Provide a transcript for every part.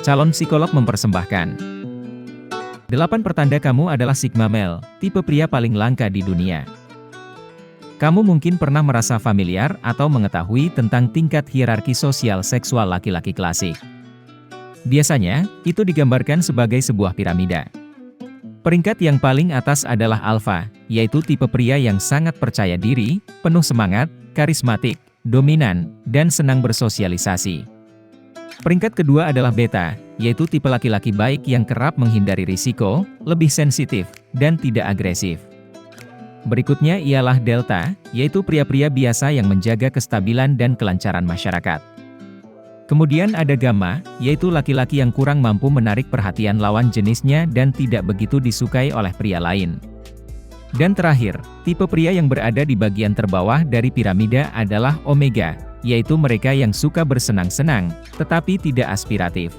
Calon psikolog mempersembahkan 8 pertanda kamu adalah Sigma Male, tipe pria paling langka di dunia. Kamu mungkin pernah merasa familiar atau mengetahui tentang tingkat hierarki sosial seksual laki-laki klasik. Biasanya, itu digambarkan sebagai sebuah piramida. Peringkat yang paling atas adalah Alpha, yaitu tipe pria yang sangat percaya diri, penuh semangat, karismatik, dominan, dan senang bersosialisasi. Peringkat kedua adalah Beta, yaitu tipe laki-laki baik yang kerap menghindari risiko, lebih sensitif, dan tidak agresif. Berikutnya ialah Delta, yaitu pria-pria biasa yang menjaga kestabilan dan kelancaran masyarakat. Kemudian ada Gamma, yaitu laki-laki yang kurang mampu menarik perhatian lawan jenisnya dan tidak begitu disukai oleh pria lain. Dan terakhir, tipe pria yang berada di bagian terbawah dari piramida adalah Omega, yaitu mereka yang suka bersenang-senang, tetapi tidak aspiratif.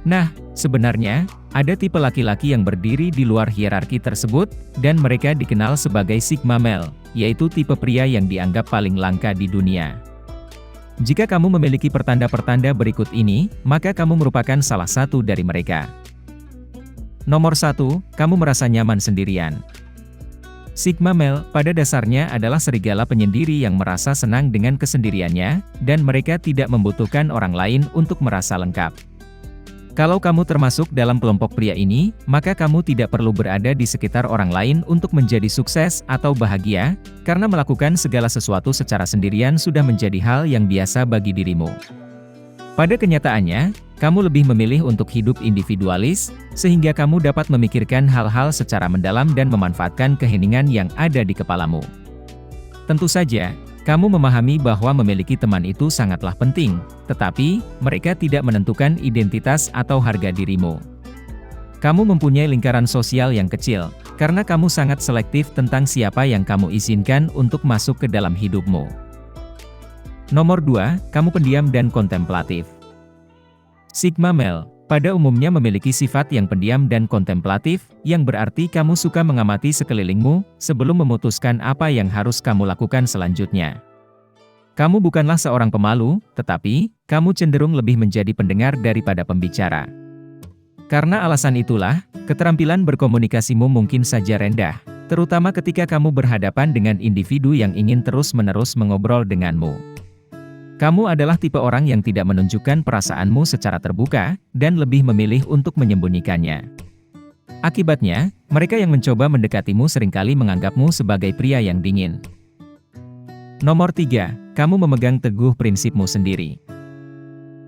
Nah, sebenarnya, ada tipe laki-laki yang berdiri di luar hierarki tersebut, dan mereka dikenal sebagai Sigma Male, yaitu tipe pria yang dianggap paling langka di dunia. Jika kamu memiliki pertanda-pertanda berikut ini, maka kamu merupakan salah satu dari mereka. Nomor 1, kamu merasa nyaman sendirian. Sigma Male pada dasarnya adalah serigala penyendiri yang merasa senang dengan kesendiriannya, dan mereka tidak membutuhkan orang lain untuk merasa lengkap. Kalau kamu termasuk dalam kelompok pria ini, maka kamu tidak perlu berada di sekitar orang lain untuk menjadi sukses atau bahagia, karena melakukan segala sesuatu secara sendirian sudah menjadi hal yang biasa bagi dirimu. Pada kenyataannya, kamu lebih memilih untuk hidup individualis, sehingga kamu dapat memikirkan hal-hal secara mendalam dan memanfaatkan keheningan yang ada di kepalamu. Tentu saja, kamu memahami bahwa memiliki teman itu sangatlah penting, tetapi mereka tidak menentukan identitas atau harga dirimu. Kamu mempunyai lingkaran sosial yang kecil, karena kamu sangat selektif tentang siapa yang kamu izinkan untuk masuk ke dalam hidupmu. Nomor 2, kamu pendiam dan kontemplatif. Sigma Male pada umumnya memiliki sifat yang pendiam dan kontemplatif, yang berarti kamu suka mengamati sekelilingmu sebelum memutuskan apa yang harus kamu lakukan selanjutnya. Kamu bukanlah seorang pemalu, tetapi kamu cenderung lebih menjadi pendengar daripada pembicara. Karena alasan itulah, keterampilan berkomunikasimu mungkin saja rendah, terutama ketika kamu berhadapan dengan individu yang ingin terus-menerus mengobrol denganmu. Kamu adalah tipe orang yang tidak menunjukkan perasaanmu secara terbuka, dan lebih memilih untuk menyembunyikannya. Akibatnya, mereka yang mencoba mendekatimu seringkali menganggapmu sebagai pria yang dingin. Nomor 3, kamu memegang teguh prinsipmu sendiri.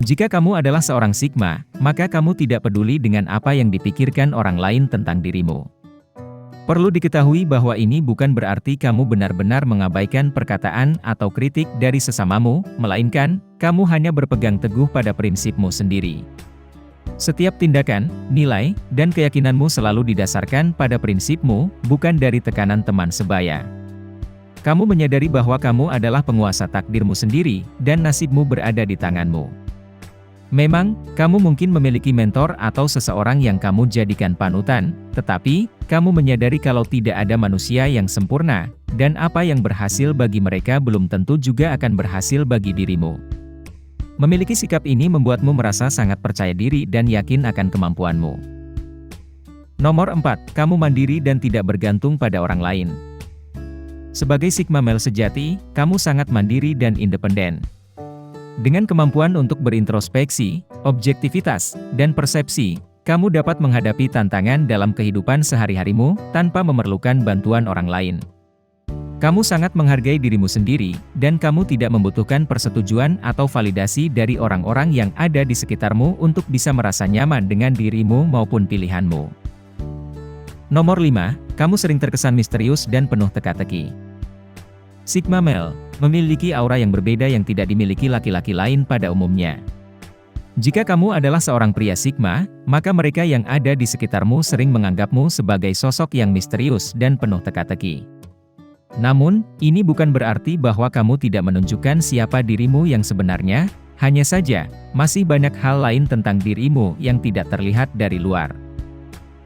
Jika kamu adalah seorang Sigma, maka kamu tidak peduli dengan apa yang dipikirkan orang lain tentang dirimu. Perlu diketahui bahwa ini bukan berarti kamu benar-benar mengabaikan perkataan atau kritik dari sesamamu, melainkan, kamu hanya berpegang teguh pada prinsipmu sendiri. Setiap tindakan, nilai, dan keyakinanmu selalu didasarkan pada prinsipmu, bukan dari tekanan teman sebaya. Kamu menyadari bahwa kamu adalah penguasa takdirmu sendiri, dan nasibmu berada di tanganmu. Memang, kamu mungkin memiliki mentor atau seseorang yang kamu jadikan panutan, tetapi, kamu menyadari kalau tidak ada manusia yang sempurna, dan apa yang berhasil bagi mereka belum tentu juga akan berhasil bagi dirimu. Memiliki sikap ini membuatmu merasa sangat percaya diri dan yakin akan kemampuanmu. Nomor 4, kamu mandiri dan tidak bergantung pada orang lain. Sebagai Sigma Male sejati, kamu sangat mandiri dan independen. Dengan kemampuan untuk berintrospeksi, objektivitas, dan persepsi, kamu dapat menghadapi tantangan dalam kehidupan sehari-harimu tanpa memerlukan bantuan orang lain. Kamu sangat menghargai dirimu sendiri, dan kamu tidak membutuhkan persetujuan atau validasi dari orang-orang yang ada di sekitarmu untuk bisa merasa nyaman dengan dirimu maupun pilihanmu. Nomor 5, kamu sering terkesan misterius dan penuh teka-teki. Sigma Male memiliki aura yang berbeda yang tidak dimiliki laki-laki lain pada umumnya. Jika kamu adalah seorang pria Sigma, maka mereka yang ada di sekitarmu sering menganggapmu sebagai sosok yang misterius dan penuh teka-teki. Namun, ini bukan berarti bahwa kamu tidak menunjukkan siapa dirimu yang sebenarnya, hanya saja, masih banyak hal lain tentang dirimu yang tidak terlihat dari luar.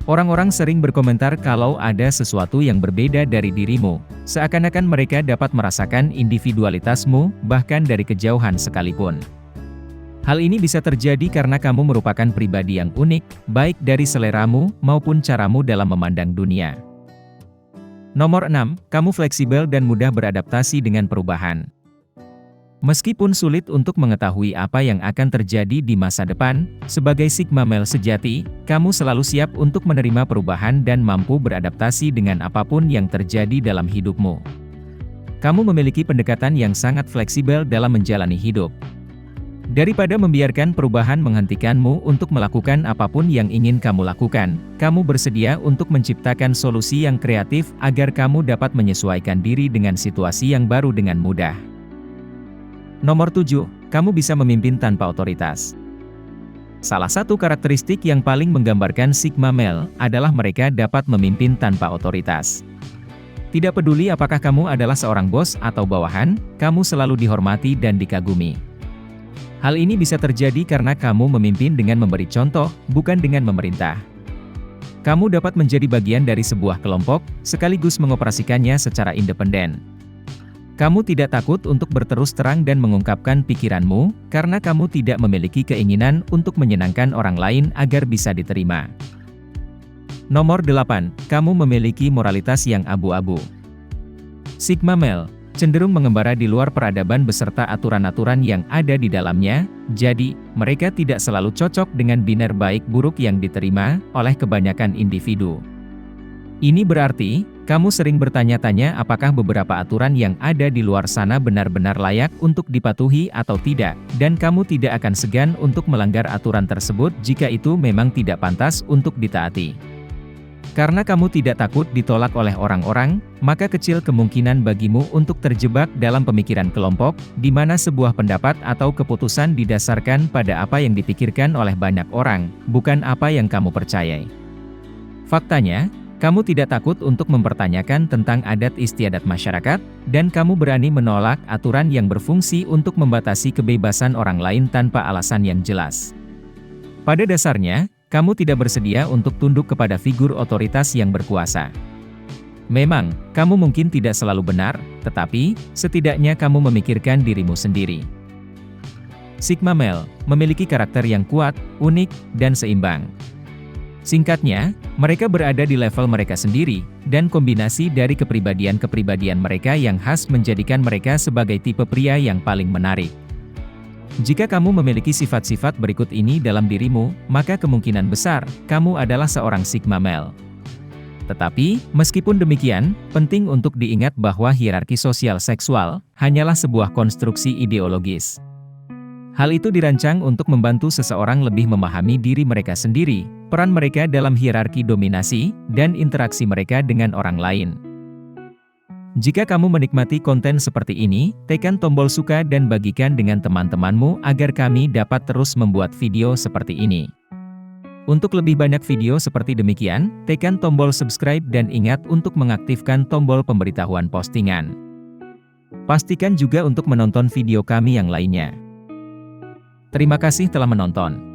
Orang-orang sering berkomentar kalau ada sesuatu yang berbeda dari dirimu, seakan-akan mereka dapat merasakan individualitasmu, bahkan dari kejauhan sekalipun. Hal ini bisa terjadi karena kamu merupakan pribadi yang unik, baik dari seleramu maupun caramu dalam memandang dunia. Nomor 6, kamu fleksibel dan mudah beradaptasi dengan perubahan. Meskipun sulit untuk mengetahui apa yang akan terjadi di masa depan, sebagai Sigma Male sejati, kamu selalu siap untuk menerima perubahan dan mampu beradaptasi dengan apapun yang terjadi dalam hidupmu. Kamu memiliki pendekatan yang sangat fleksibel dalam menjalani hidup. Daripada membiarkan perubahan menghentikanmu untuk melakukan apapun yang ingin kamu lakukan, kamu bersedia untuk menciptakan solusi yang kreatif agar kamu dapat menyesuaikan diri dengan situasi yang baru dengan mudah. Nomor 7, kamu bisa memimpin tanpa otoritas. Salah satu karakteristik yang paling menggambarkan Sigma Male adalah mereka dapat memimpin tanpa otoritas. Tidak peduli apakah kamu adalah seorang bos atau bawahan, kamu selalu dihormati dan dikagumi. Hal ini bisa terjadi karena kamu memimpin dengan memberi contoh, bukan dengan memerintah. Kamu dapat menjadi bagian dari sebuah kelompok, sekaligus mengoperasikannya secara independen. Kamu tidak takut untuk berterus terang dan mengungkapkan pikiranmu, karena kamu tidak memiliki keinginan untuk menyenangkan orang lain agar bisa diterima. Nomor 8, kamu memiliki moralitas yang abu-abu. Sigma Male cenderung mengembara di luar peradaban beserta aturan-aturan yang ada di dalamnya, jadi, mereka tidak selalu cocok dengan biner baik buruk yang diterima oleh kebanyakan individu. Ini berarti, kamu sering bertanya-tanya apakah beberapa aturan yang ada di luar sana benar-benar layak untuk dipatuhi atau tidak, dan kamu tidak akan segan untuk melanggar aturan tersebut jika itu memang tidak pantas untuk ditaati. Karena kamu tidak takut ditolak oleh orang-orang, maka kecil kemungkinan bagimu untuk terjebak dalam pemikiran kelompok, di mana sebuah pendapat atau keputusan didasarkan pada apa yang dipikirkan oleh banyak orang, bukan apa yang kamu percayai. Faktanya, kamu tidak takut untuk mempertanyakan tentang adat istiadat masyarakat, dan kamu berani menolak aturan yang berfungsi untuk membatasi kebebasan orang lain tanpa alasan yang jelas. Pada dasarnya, kamu tidak bersedia untuk tunduk kepada figur otoritas yang berkuasa. Memang, kamu mungkin tidak selalu benar, tetapi, setidaknya kamu memikirkan dirimu sendiri. Sigma Male memiliki karakter yang kuat, unik, dan seimbang. Singkatnya, mereka berada di level mereka sendiri, dan kombinasi dari kepribadian-kepribadian mereka yang khas menjadikan mereka sebagai tipe pria yang paling menarik. Jika kamu memiliki sifat-sifat berikut ini dalam dirimu, maka kemungkinan besar, kamu adalah seorang Sigma Male. Tetapi, meskipun demikian, penting untuk diingat bahwa hierarki sosial seksual hanyalah sebuah konstruksi ideologis. Hal itu dirancang untuk membantu seseorang lebih memahami diri mereka sendiri, peran mereka dalam hierarki dominasi, dan interaksi mereka dengan orang lain. Jika kamu menikmati konten seperti ini, tekan tombol suka dan bagikan dengan teman-temanmu agar kami dapat terus membuat video seperti ini. Untuk lebih banyak video seperti demikian, tekan tombol subscribe dan ingat untuk mengaktifkan tombol pemberitahuan postingan. Pastikan juga untuk menonton video kami yang lainnya. Terima kasih telah menonton.